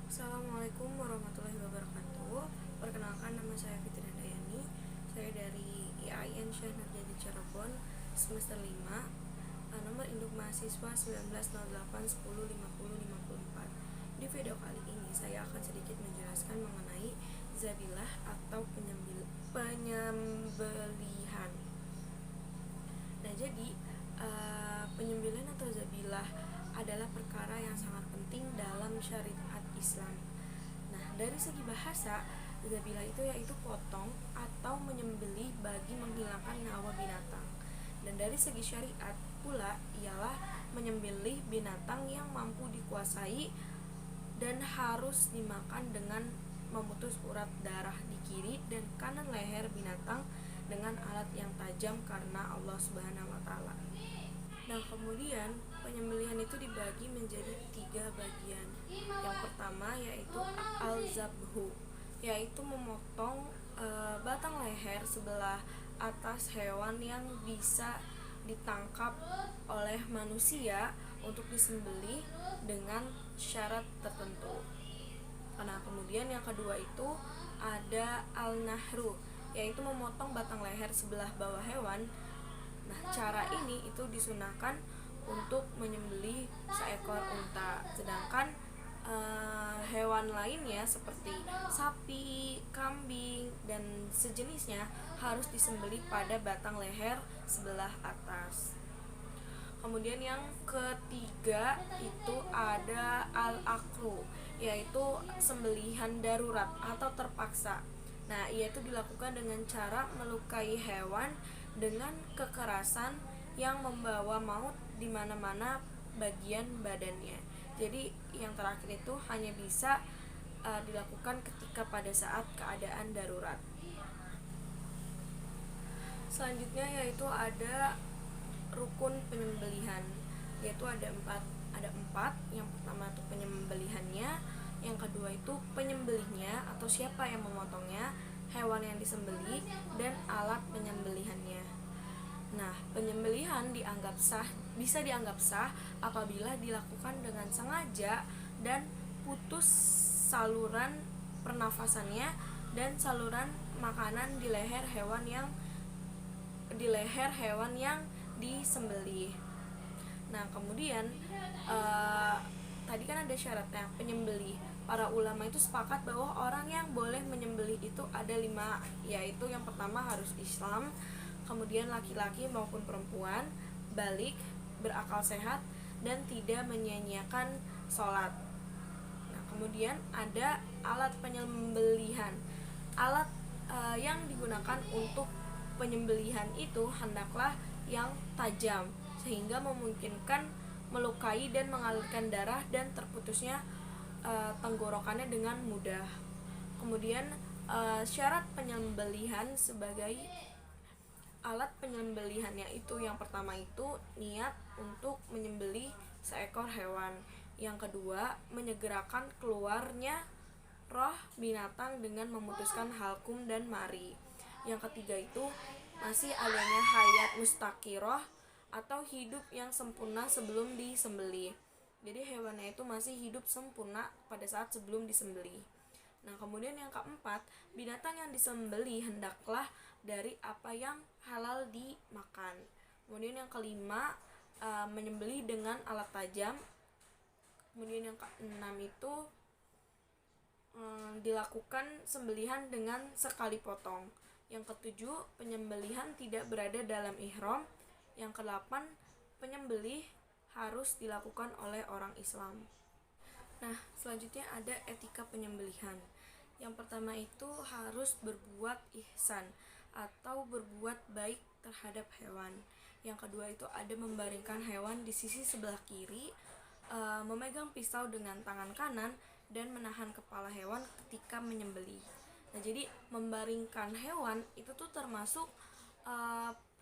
Assalamualaikum warahmatullahi wabarakatuh. Perkenalkan, nama saya Fitri Handayani. Saya dari IAIN Syekh Nurjadi Cirebon, semester 5. Nomor induk mahasiswa 1908105054. Di video kali ini saya akan sedikit menjelaskan mengenai zabilah atau penyembelihan. Nah, jadi penyembelihan atau zabilah adalah perkara yang sangat penting dalam syariat Islam. Nah, dari segi bahasa, zabilah itu yaitu potong atau menyembelih bagi menghilangkan nyawa binatang. Dan dari segi syariat pula ialah menyembelih binatang yang mampu dikuasai dan harus dimakan dengan memutus urat darah di kiri dan kanan leher binatang dengan alat yang tajam karena Allah Subhanahu wa taala. Nah, kemudian penyembelihan itu dibagi menjadi 3 bagian. Yang pertama yaitu al-zabhu, yaitu memotong batang leher sebelah atas hewan yang bisa ditangkap oleh manusia untuk disembelih dengan syarat tertentu. Nah, kemudian yang kedua itu ada al-nahru, yaitu memotong batang leher sebelah bawah hewan. Nah, cara ini itu disunahkan untuk menyembelih seekor unta. Sedangkan hewan lainnya seperti sapi, kambing, dan sejenisnya harus disembelih pada batang leher sebelah atas. Kemudian yang ketiga itu ada al-akru, yaitu sembelihan darurat atau terpaksa. Nah, ia itu dilakukan dengan cara melukai hewan dengan kekerasan yang membawa maut di mana-mana bagian badannya. Jadi yang terakhir itu hanya bisa dilakukan ketika pada saat keadaan darurat. Selanjutnya yaitu ada rukun penyembelihan, yaitu ada empat. Yang pertama itu penyembelihannya, yang kedua itu penyembelihnya atau siapa yang memotongnya, hewan yang disembelih, dan alat penyembelihannya. Nah, penyembelihan bisa dianggap sah apabila dilakukan dengan sengaja dan putus saluran pernafasannya dan saluran makanan di leher hewan yang disembelih. Nah, kemudian tadi kan ada syaratnya penyembelih. Para ulama itu sepakat bahwa orang yang boleh menyembelih itu ada 5, yaitu yang pertama harus Islam, kemudian laki-laki maupun perempuan, balik, berakal sehat, dan tidak menyia-nyiakan sholat. Nah, kemudian ada alat penyembelihan. Alat yang digunakan untuk penyembelihan itu hendaklah yang tajam sehingga memungkinkan melukai dan mengalirkan darah dan terputusnya tenggorokannya dengan mudah. Kemudian syarat penyembelihan sebagai alat penyembelihannya itu yang pertama itu niat untuk menyembelih seekor hewan. Yang kedua, menyegerakan keluarnya roh binatang dengan memutuskan halkum dan mari. Yang ketiga itu masih adanya hayat mustaqiroh atau hidup yang sempurna sebelum disembelih. Jadi hewannya itu masih hidup sempurna pada saat sebelum disembelih. Nah, kemudian yang keempat, binatang yang disembelih hendaklah dari apa yang halal dimakan. Kemudian yang kelima, menyembelih dengan alat tajam. Kemudian yang keenam itu dilakukan sembelihan dengan sekali potong. Yang ketujuh, penyembelihan tidak berada dalam ihram. Yang kedelapan, penyembelih harus dilakukan oleh orang Islam. Nah, selanjutnya ada etika penyembelihan. Yang pertama itu harus berbuat ihsan atau berbuat baik terhadap hewan. Yang kedua itu ada membaringkan hewan di sisi sebelah kiri, memegang pisau dengan tangan kanan, dan menahan kepala hewan ketika menyembelih. Nah, jadi membaringkan hewan itu tuh termasuk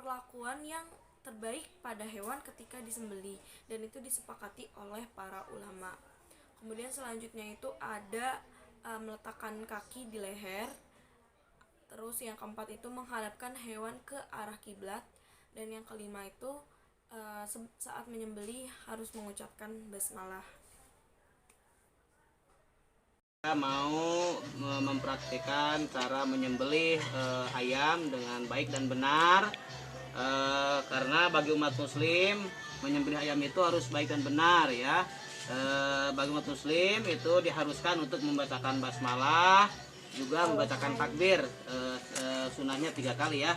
perlakuan yang terbaik pada hewan ketika disembelih, dan itu disepakati oleh para ulama. Kemudian selanjutnya itu ada meletakkan kaki di leher. Terus yang keempat itu menghadapkan hewan ke arah kiblat, dan yang kelima itu saat menyembelih harus mengucapkan basmalah. mau mempraktikkan cara menyembelih ayam dengan baik dan benar, karena bagi umat muslim menyembelih ayam itu harus baik dan benar ya. Bagi umat muslim itu diharuskan untuk membacakan basmalah, juga membacakan takbir, sunahnya 3 kali ya.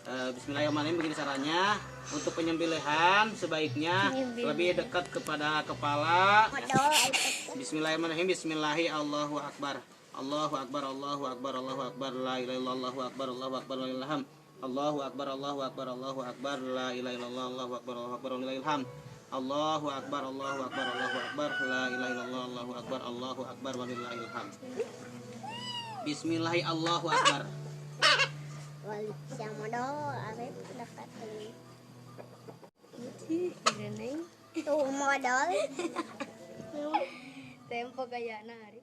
Bismillahirrahmanirrahim. Begini caranya, untuk penyembelihan sebaiknya lebih dekat kepada kepala. Bismillahirrahmanirrahim. Bismillahi Allahu Akbar. Allahu Akbar, Allahu Akbar, Allahu Akbar, la ilaha illallah, Allahu Akbar, Allahu Akbar, la ilaha illallah. Allahu Akbar, Allahu Akbar, Allahu Akbar, la ilaha illallah, Allahu Akbar, Allahu Akbar, la ilaha illallah. Allahu Akbar, Allahu Akbar, Allahu Akbar, la ilaha illallah, Allahu Akbar, Allahu Akbar, walillahil hamd. Bismillahi Allahu Akbar. Wali sama do, Arif dapat Ini tuh modal. tempo kayak nari.